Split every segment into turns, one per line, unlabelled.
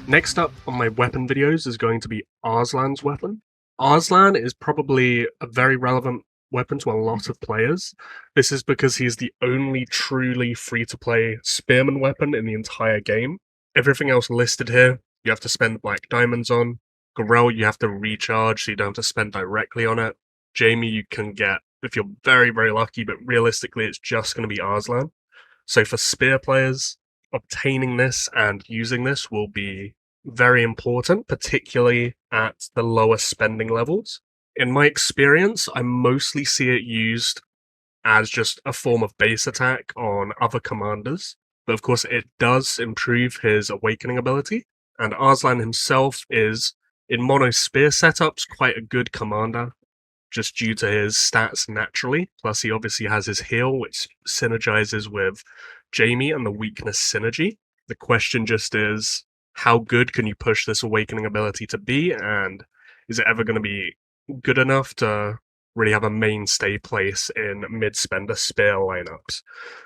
Next up on my weapon videos is going to be Arslan's weapon. Arslan is probably a very relevant weapon to a lot of players. This is because he's the only truly free-to-play spearman weapon in the entire game. Everything else listed here, you have to spend black diamonds on. Gorell, you have to recharge, so you don't have to spend directly on it. Jamie, you can get if you're very, very lucky, but realistically, it's just going to be Arslan. So for spear players, obtaining this and using this will be very important, particularly at the lower spending levels. In my experience, I mostly see it used as just a form of base attack on other commanders, but of course it does improve his awakening ability, and Arslan himself is, in mono spear setups, quite a good commander, just due to his stats naturally, plus he obviously has his heal, which synergizes with Jamie and the weakness synergy. The question just is, how good can you push this awakening ability to be, and is it ever going to be good enough to really have a mainstay place in mid-spender spear lineups?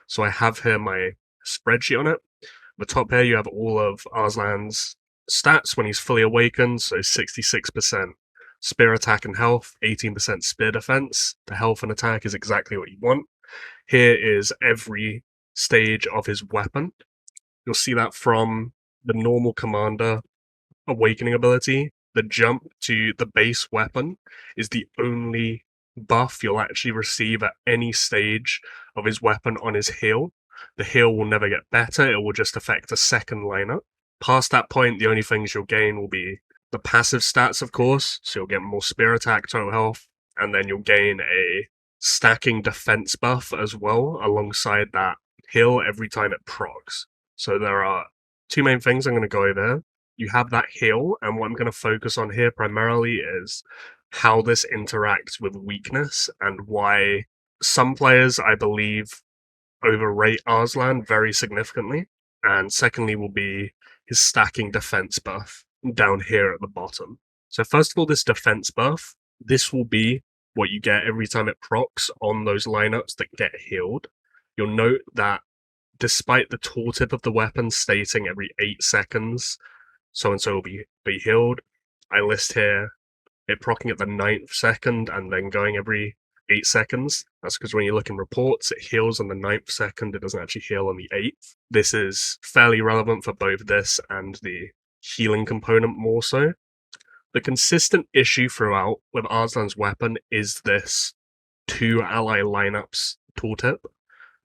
So I have here my spreadsheet on it. At the top here you have all of Arslan's stats when he's fully awakened, so 66% spear attack and health, 18% spear defense. The health and attack is exactly what you want. Here is every stage of his weapon. You'll see that from the normal commander awakening ability, the jump to the base weapon is the only buff you'll actually receive at any stage of his weapon on his heal. The heal will never get better, it will just affect a second lineup. Past that point, the only things you'll gain will be the passive stats, of course, so you'll get more spear attack, total health, and then you'll gain a stacking defense buff as well alongside that heal every time it procs. So there are two main things I'm going to go over. You have that heal, and what I'm going to focus on here primarily is how this interacts with weakness and why some players, I believe, overrate Arslan very significantly. And secondly will be his stacking defense buff down here at the bottom. So first of all, this defense buff, this will be what you get every time it procs on those lineups that get healed. You'll note that despite the tooltip of the weapon stating every 8 seconds, so-and-so will be healed, I list here it proccing at the 9th second and then going every 8 seconds. That's because when you look in reports, it heals on the 9th second, it doesn't actually heal on the 8th. This is fairly relevant for both this and the healing component more so. The consistent issue throughout with Arslan's weapon is this 2 ally lineups tooltip.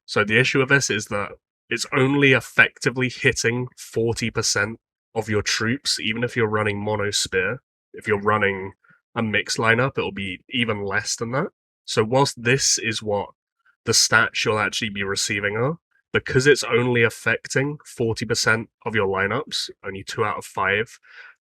So the issue with this is that it's only effectively hitting 40% of your troops, even if you're running mono spear. If you're running a mixed lineup, it'll be even less than that. So whilst this is what the stats you'll actually be receiving are, because it's only affecting 40% of your lineups, only 2 out of 5,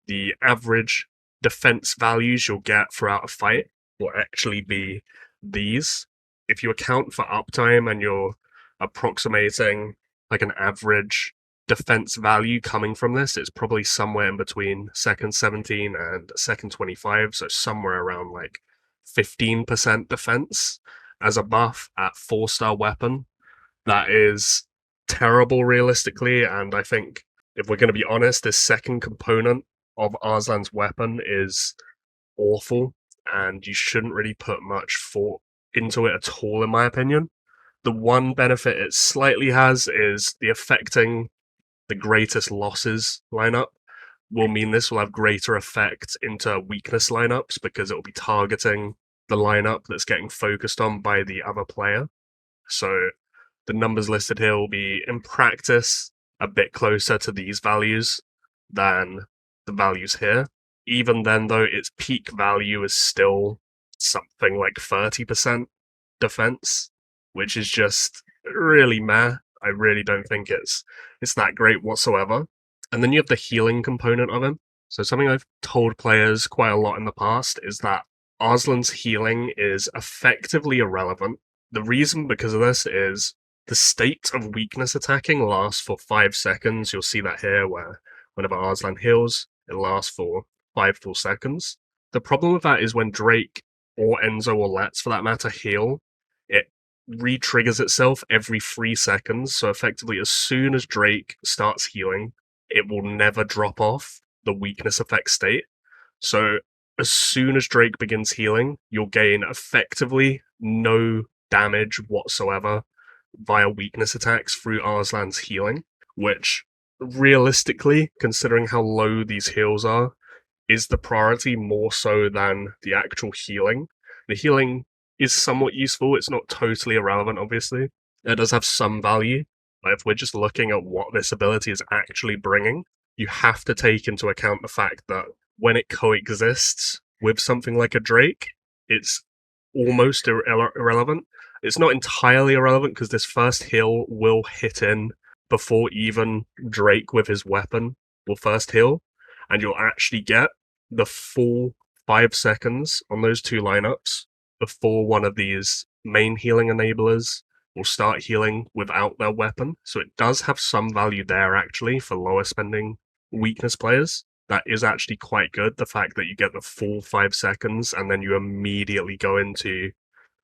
the average defense values you'll get throughout a fight will actually be these. If you account for uptime and you're approximating like an average defense value coming from this, it's probably somewhere in between second 17 and second 25, so somewhere around like 15% defense as a buff at 4-star weapon. That is terrible realistically, and I think if we're going to be honest, this second component of Arslan's weapon is awful, and you shouldn't really put much thought into it at all, in my opinion. The one benefit it slightly has is the affecting the greatest losses lineup will mean this will have greater effect into weakness lineups because it will be targeting the lineup that's getting focused on by the other player. So the numbers listed here will be, in practice, a bit closer to these values than the values here. Even then, though, its peak value is still something like 30% defense, which is just really meh. I really don't think it's that great whatsoever. And then you have the healing component of him. So something I've told players quite a lot in the past is that Arslan's healing is effectively irrelevant. The reason because of this is the state of weakness attacking lasts for 5 seconds. You'll see that here where whenever Arslan heals, it lasts for 5 full seconds. The problem with that is when Drake or Enzo or Let's for that matter heal, it re-triggers itself every 3 seconds. So effectively, as soon as Drake starts healing, it will never drop off the weakness effect state. So as soon as Drake begins healing, you'll gain effectively no damage whatsoever via weakness attacks through Arslan's healing, which realistically, considering how low these heals are, is the priority more so than the actual healing. The healing is somewhat useful. It's not totally irrelevant, obviously. It does have some value. But if we're just looking at what this ability is actually bringing, you have to take into account the fact that when it coexists with something like a Drake, it's almost irrelevant. It's not entirely irrelevant because this first heal will hit in before even Drake with his weapon will first heal, and you'll actually get the full 5 seconds on those two lineups before one of these main healing enablers will start healing without their weapon. So it does have some value there actually for lower spending weakness players. That is actually quite good. The fact that you get the full 5 seconds and then you immediately go into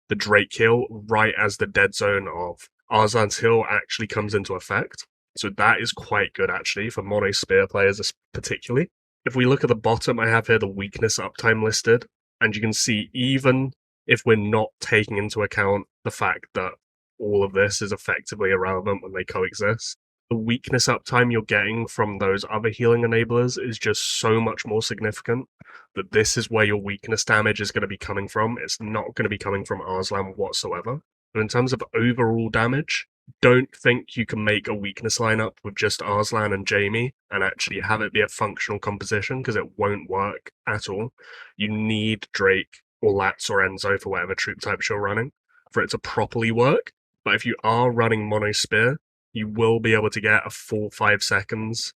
the Drake heal right as the dead zone of Arslan's heal actually comes into effect. So that is quite good actually for mono spear players particularly. If we look at the bottom, I have here the weakness uptime listed, and you can see even if we're not taking into account the fact that all of this is effectively irrelevant when they coexist, the weakness uptime you're getting from those other healing enablers is just so much more significant that this is where your weakness damage is going to be coming from. It's not going to be coming from Arslan whatsoever. But in terms of overall damage, don't think you can make a weakness lineup with just Arslan and Jamie and actually have it be a functional composition because it won't work at all. You need Drake or Lats or Enzo for whatever troop types you're running for it to properly work. But if you are running mono spear, you will be able to get a full 5 seconds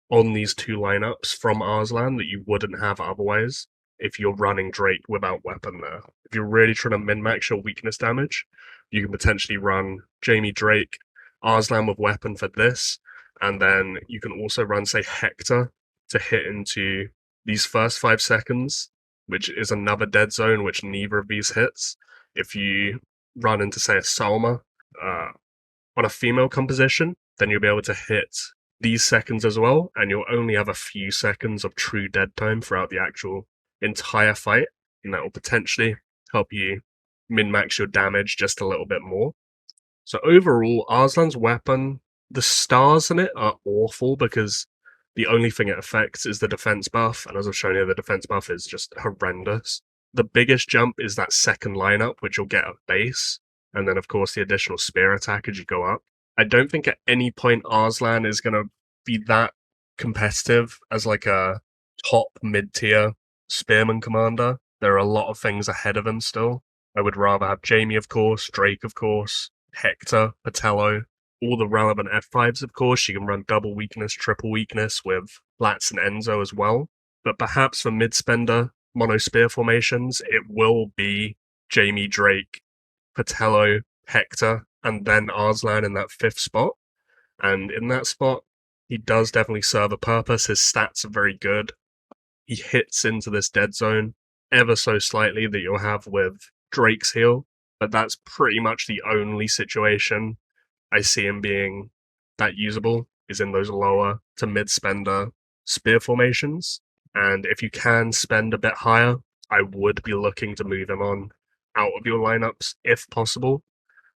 on these two lineups from Arslan that you wouldn't have otherwise if you're running Drake without weapon there. If you're really trying to min-max your weakness damage, you can potentially run Jamie Drake, Arslan with weapon for this, and then you can also run, say, Hector to hit into these first 5 seconds, which is another dead zone, which neither of these hits. If you run into, say, a Salma on a female composition, then you'll be able to hit these seconds as well, and you'll only have a few seconds of true dead time throughout the actual entire fight, and that will potentially help you min-max your damage just a little bit more. So overall, Arslan's weapon, the stars in it are awful because the only thing it affects is the defense buff, and as I've shown you, the defense buff is just horrendous. The biggest jump is that second lineup, which you'll get at base, and then of course the additional spear attack as you go up. I don't think at any point Arslan is going to be that competitive as like a top mid-tier spearman commander. There are a lot of things ahead of him still. I would rather have Jamie, of course, Drake, of course, Hector, Patello, all the relevant F5s, of course. You can run double weakness, triple weakness with Lats and Enzo as well. But perhaps for mid-spender mono spear formations, it will be Jamie, Drake, Patello, Hector, and then Arslan in that 5th spot. And in that spot, he does definitely serve a purpose. His stats are very good. He hits into this dead zone ever so slightly that you'll have with Drake's heal, but that's pretty much the only situation I see him being that usable is in those lower to mid-spender spear formations. And if you can spend a bit higher, I would be looking to move him on out of your lineups if possible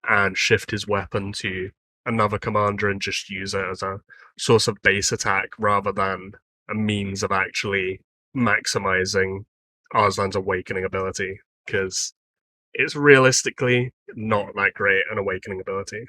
and shift his weapon to another commander and just use it as a source of base attack rather than a means of actually maximizing Arslan's awakening ability, because it's realistically not that great an awakening ability.